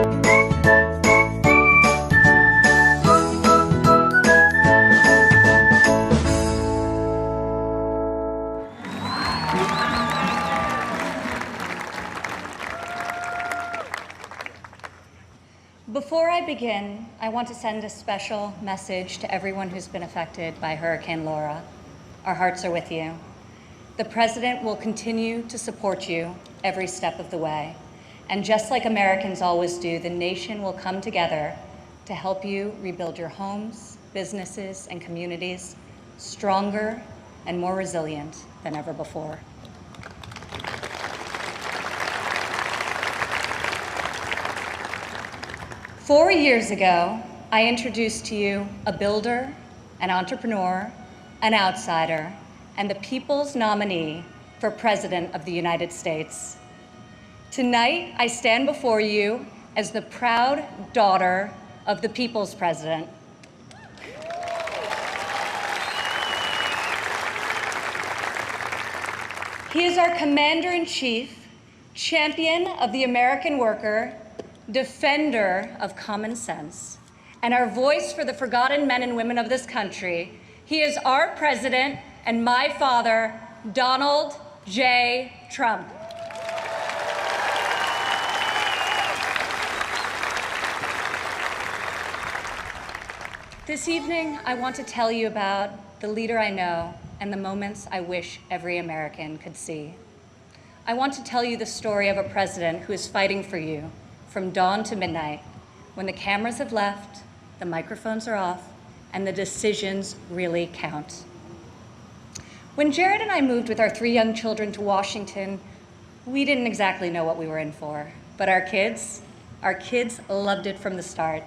Before I begin, I want to send a special message to everyone who's been affected by Hurricane Laura. Our hearts are with you. The President will continue to support you every step of the way. And just like Americans always do, the nation will come together to help you rebuild your homes, businesses, and communities stronger and more resilient than ever before. Four years ago, I introduced to you a builder, an entrepreneur, an outsider, and the people's nominee for President of the United States. Tonight, I stand before you as the proud daughter of the people's president. He is our commander-in-chief, champion of the American worker, defender of common sense, and our voice for the forgotten men and women of this country. He is our president and my father, Donald J. Trump. This evening, I want to tell you about the leader I know and the moments I wish every American could see. I want to tell you the story of a president who is fighting for you from dawn to midnight, when the cameras have left, the microphones are off, and the decisions really count. When Jared and I moved with our 3 young children to Washington, we didn't exactly know what we were in for, but our kids loved it from the start.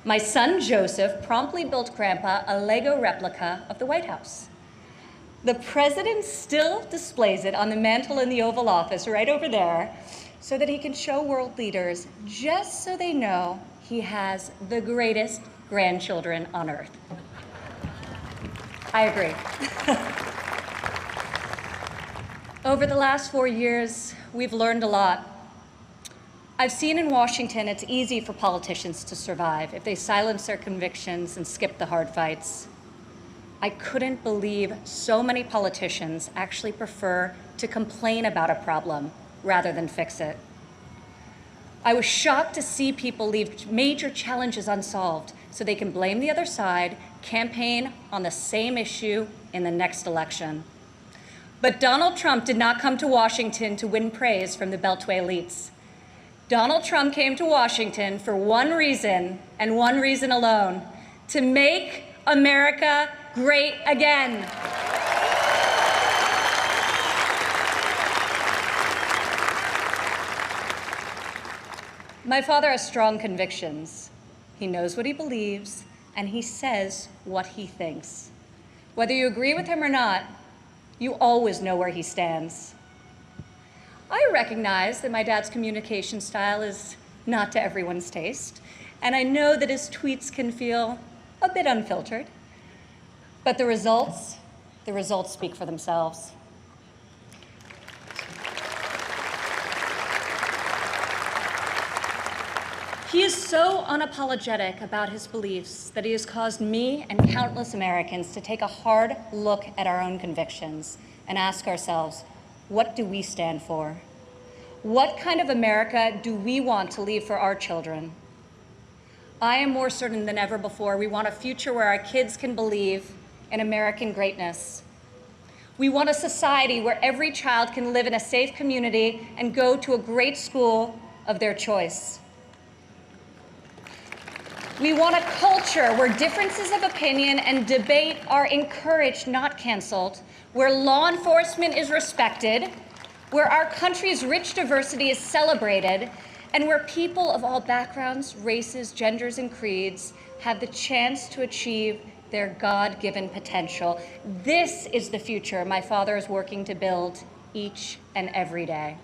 My son Joseph promptly built Grandpa a Lego replica of the White House. The president still displays it on the mantle in the Oval Office right over there, so that he can show world leaders, just so they know he has the greatest grandchildren on earth. I agree. Over the last 4 years, we've learned a lot. I've seen in Washington it's easy for politicians to survive if they silence their convictions and skip the hard fights. I couldn't believe so many politicians actually prefer to complain about a problem rather than fix it. I was shocked to see people leave major challenges unsolved so they can blame the other side, campaign on the same issue in the next election. But Donald Trump did not come to Washington to win praise from the Beltway elites. Donald Trump came to Washington for one reason, and one reason alone: to make America great again. My father has strong convictions. He knows what he believes, and he says what he thinks. Whether you agree with him or not, you always know where he stands. I recognize that my dad's communication style is not to everyone's taste, and I know that his tweets can feel a bit unfiltered, but the results speak for themselves. He is so unapologetic about his beliefs that he has caused me and countless Americans to take a hard look at our own convictions and ask ourselves, what do we stand for? What kind of America do we want to leave for our children? I am more certain than ever before we want a future where our kids can believe in American greatness. We want a society where every child can live in a safe community and go to a great school of their choice. We want a culture where differences of opinion and debate are encouraged, not canceled, where law enforcement is respected, where our country's rich diversity is celebrated, and where people of all backgrounds, races, genders, and creeds have the chance to achieve their God-given potential. This is the future my father is working to build each and every day.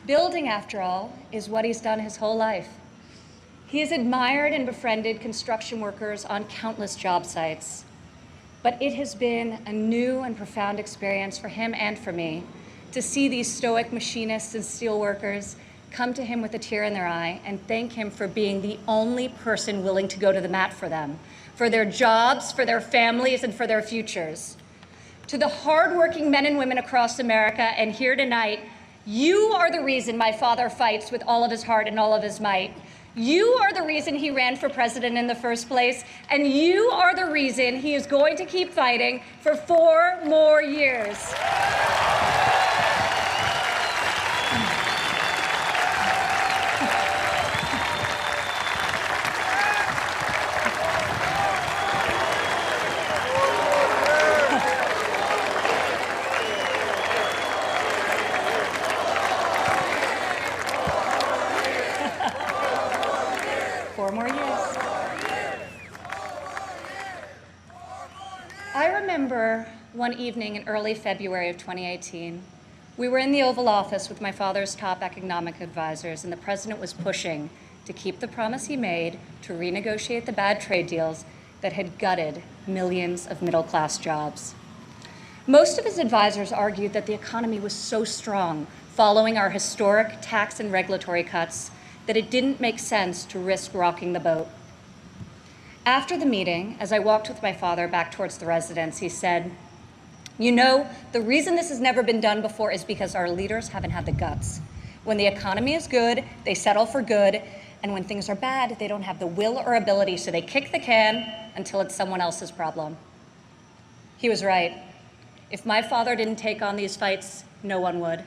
Building, after all, is what he's done his whole life. He has admired and befriended construction workers on countless job sites. But it has been a new and profound experience for him and for me to see these stoic machinists and steelworkers come to him with a tear in their eye and thank him for being the only person willing to go to the mat for them, for their jobs, for their families, and for their futures. To the hardworking men and women across America and here tonight, you are the reason my father fights with all of his heart and all of his might. You are the reason he ran for president in the first place, and you are the reason he is going to keep fighting for 4 more years. I remember one evening in early February of 2018, we were in the Oval Office with my father's top economic advisors, and the president was pushing to keep the promise he made to renegotiate the bad trade deals that had gutted millions of middle-class jobs. Most of his advisors argued that the economy was so strong following our historic tax and regulatory cuts that it didn't make sense to risk rocking the boat. After the meeting, as I walked with my father back towards the residence, he said, "You know, the reason this has never been done before is because our leaders haven't had the guts. When the economy is good, they settle for good, and when things are bad, they don't have the will or ability, so they kick the can until it's someone else's problem." He was right. If my father didn't take on these fights, no one would.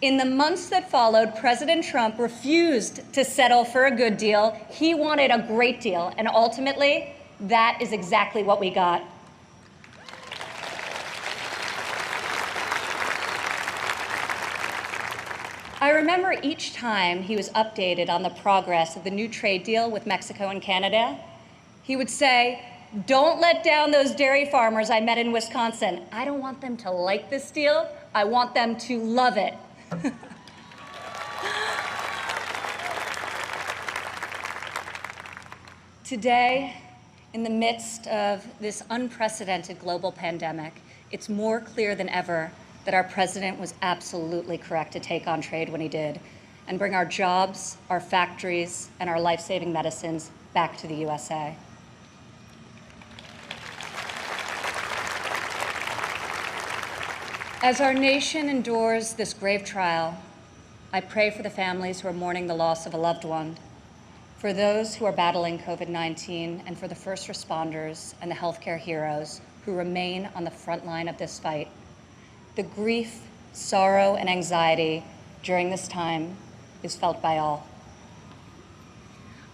In the months that followed, President Trump refused to settle for a good deal. He wanted a great deal, and ultimately, that is exactly what we got. I remember each time he was updated on the progress of the new trade deal with Mexico and Canada, he would say, "Don't let down those dairy farmers I met in Wisconsin. I don't want them to like this deal. I want them to love it." Today, in the midst of this unprecedented global pandemic, it's more clear than ever that our president was absolutely correct to take on trade when he did and bring our jobs, our factories, and our life-saving medicines back to the USA. As our nation endures this grave trial, I pray for the families who are mourning the loss of a loved one, for those who are battling COVID-19, and for the first responders and the healthcare heroes who remain on the front line of this fight. The grief, sorrow, and anxiety during this time is felt by all.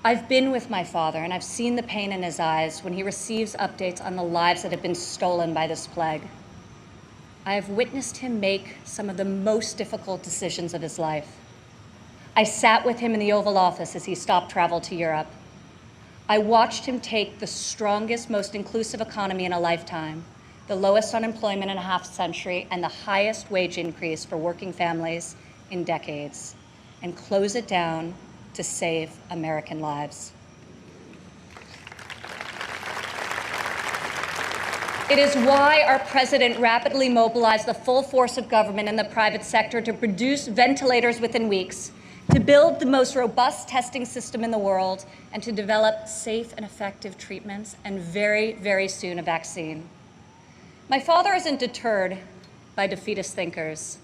I've been with my father, and I've seen the pain in his eyes when he receives updates on the lives that have been stolen by this plague. I have witnessed him make some of the most difficult decisions of his life. I sat with him in the Oval Office as he stopped travel to Europe. I watched him take the strongest, most inclusive economy in a lifetime, the lowest unemployment in a half century, and the highest wage increase for working families in decades, and close it down to save American lives. It is why our president rapidly mobilized the full force of government and the private sector to produce ventilators within weeks, to build the most robust testing system in the world, and to develop safe and effective treatments, and very, very soon a vaccine. My father isn't deterred by defeatist thinkers.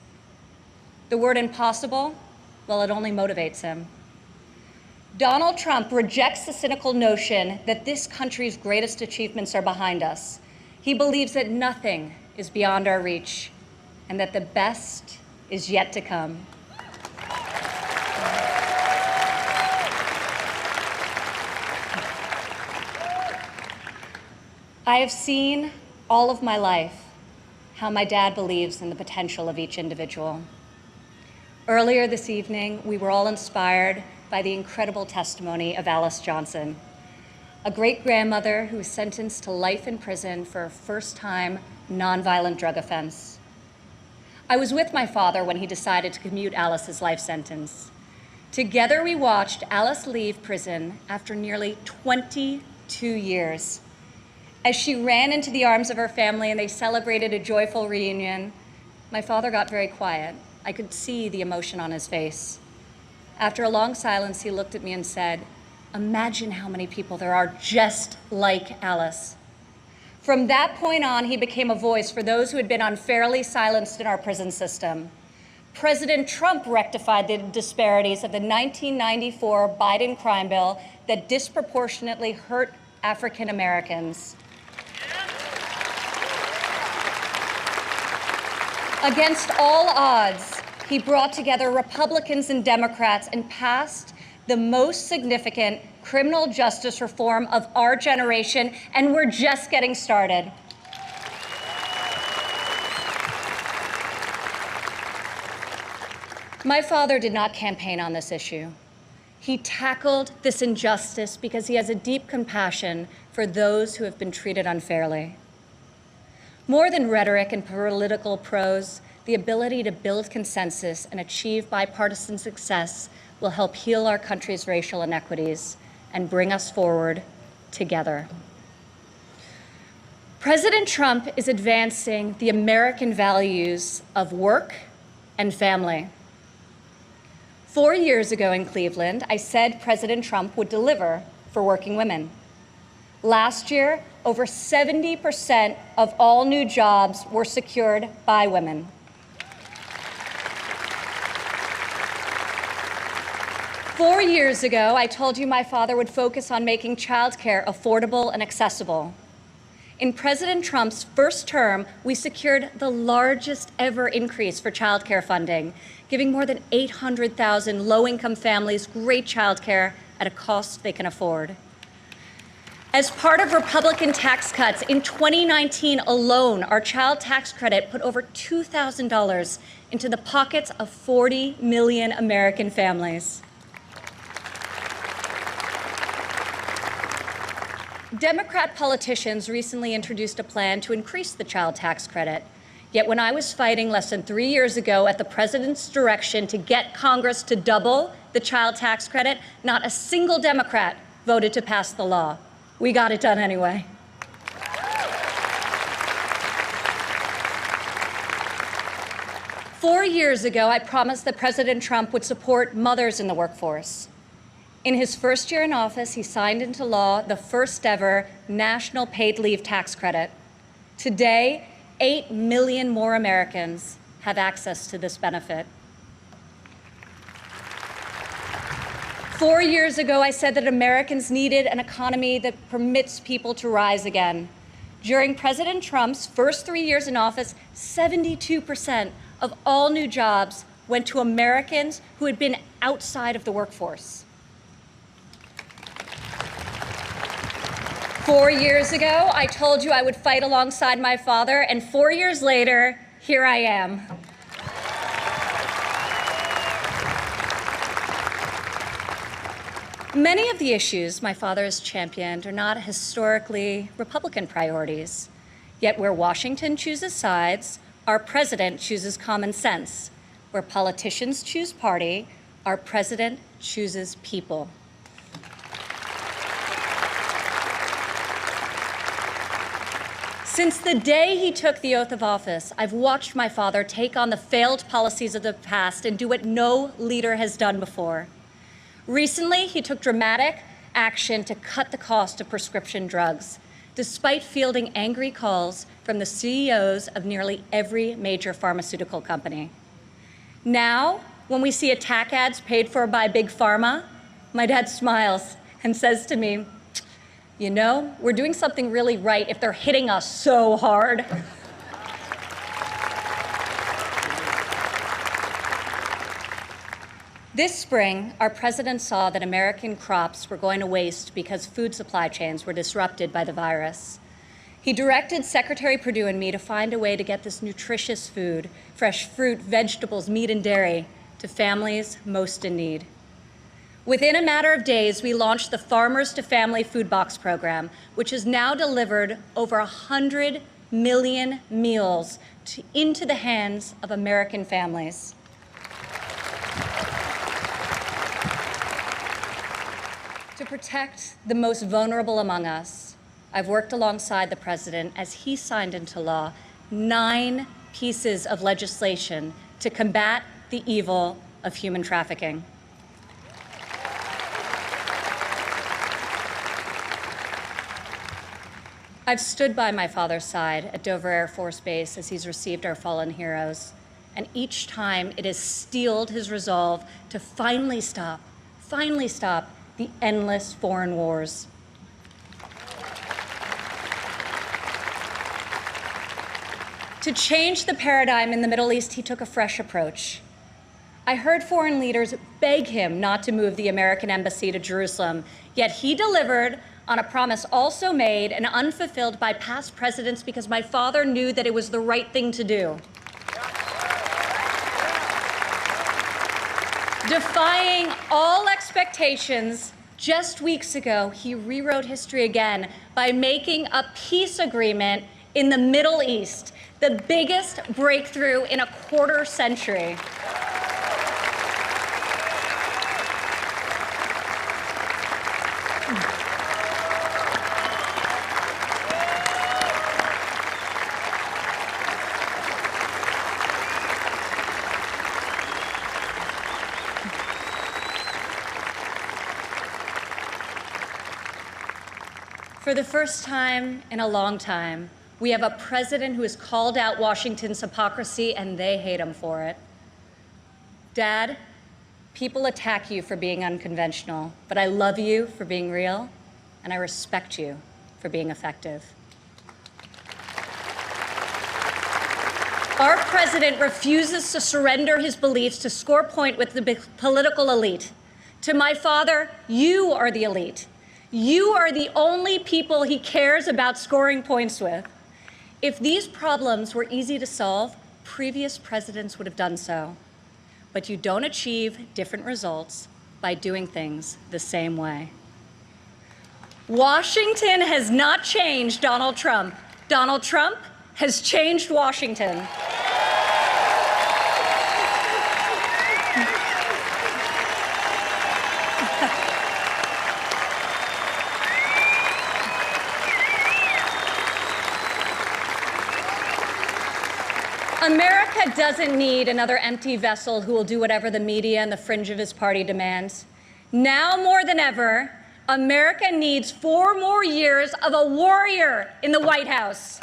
The word impossible, well, it only motivates him. Donald Trump rejects the cynical notion that this country's greatest achievements are behind us. He believes that nothing is beyond our reach and that the best is yet to come. I have seen all of my life how my dad believes in the potential of each individual. Earlier this evening, we were all inspired by the incredible testimony of Alice Johnson, a great-grandmother who was sentenced to life in prison for a first-time nonviolent drug offense. I was with my father when he decided to commute Alice's life sentence. Together we watched Alice leave prison after nearly 22 years. As she ran into the arms of her family and they celebrated a joyful reunion, my father got very quiet. I could see the emotion on his face. After a long silence, he looked at me and said, "Imagine how many people there are just like Alice." From that point on, he became a voice for those who had been unfairly silenced in our prison system. President Trump rectified the disparities of the 1994 Biden crime bill that disproportionately hurt African Americans. Against all odds, he brought together Republicans and Democrats and passed the most significant criminal justice reform of our generation, and we're just getting started. My father did not campaign on this issue. He tackled this injustice because he has a deep compassion for those who have been treated unfairly. More than rhetoric and political prose, the ability to build consensus and achieve bipartisan success will help heal our country's racial inequities and bring us forward together. President Trump is advancing the American values of work and family. 4 years ago in Cleveland, I said President Trump would deliver for working women. Last year, over 70% of all new jobs were secured by women. Four years ago, I told you my father would focus on making childcare affordable and accessible. In President Trump's first term, we secured the largest ever increase for childcare funding, giving more than 800,000 low-income families great childcare at a cost they can afford. As part of Republican tax cuts, in 2019 alone, our child tax credit put over $2,000 into the pockets of 40 million American families. Democrat politicians recently introduced a plan to increase the child tax credit. Yet when I was fighting less than 3 years ago at the president's direction to get Congress to double the child tax credit, not a single Democrat voted to pass the law. We got it done anyway. Four years ago, I promised that President Trump would support mothers in the workforce. In his first year in office, he signed into law the first ever national paid leave tax credit. Today, 8 million more Americans have access to this benefit. 4 years ago, I said that Americans needed an economy that permits people to rise again. During President Trump's first 3 years in office, 72% of all new jobs went to Americans who had been outside of the workforce. 4 years ago, I told you I would fight alongside my father, and 4 years later, here I am. Many of the issues my father has championed are not historically Republican priorities. Yet where Washington chooses sides, our president chooses common sense. Where politicians choose party, our president chooses people. Since the day he took the oath of office, I've watched my father take on the failed policies of the past and do what no leader has done before. Recently, he took dramatic action to cut the cost of prescription drugs, despite fielding angry calls from the CEOs of nearly every major pharmaceutical company. Now, when we see attack ads paid for by Big Pharma, my dad smiles and says to me, "You know, we're doing something really right if they're hitting us so hard." This spring, our president saw that American crops were going to waste because food supply chains were disrupted by the virus. He directed Secretary Perdue and me to find a way to get this nutritious food, fresh fruit, vegetables, meat, and dairy, to families most in need. Within a matter of days, we launched the Farmers to Family Food Box program, which has now delivered over 100 million meals into the hands of American families. To protect the most vulnerable among us, I've worked alongside the president as he signed into law 9 pieces of legislation to combat the evil of human trafficking. I've stood by my father's side at Dover Air Force Base as he's received our fallen heroes, and each time it has steeled his resolve to finally stop the endless foreign wars. To change the paradigm in the Middle East, he took a fresh approach. I heard foreign leaders beg him not to move the American embassy to Jerusalem, yet he delivered on a promise also made and unfulfilled by past presidents because my father knew that it was the right thing to do. Defying all expectations, just weeks ago, he rewrote history again by making a peace agreement in the Middle East, the biggest breakthrough in a quarter century. For the first time in a long time, we have a president who has called out Washington's hypocrisy, and they hate him for it. Dad, people attack you for being unconventional, but I love you for being real, and I respect you for being effective. Our president refuses to surrender his beliefs to score point with the political elite. To my father, you are the elite. You are the only people he cares about scoring points with. If these problems were easy to solve, previous presidents would have done so. But you don't achieve different results by doing things the same way. Washington has not changed Donald Trump. Donald Trump has changed Washington. America doesn't need another empty vessel who will do whatever the media and the fringe of his party demands. Now more than ever, America needs 4 more years of a warrior in the White House.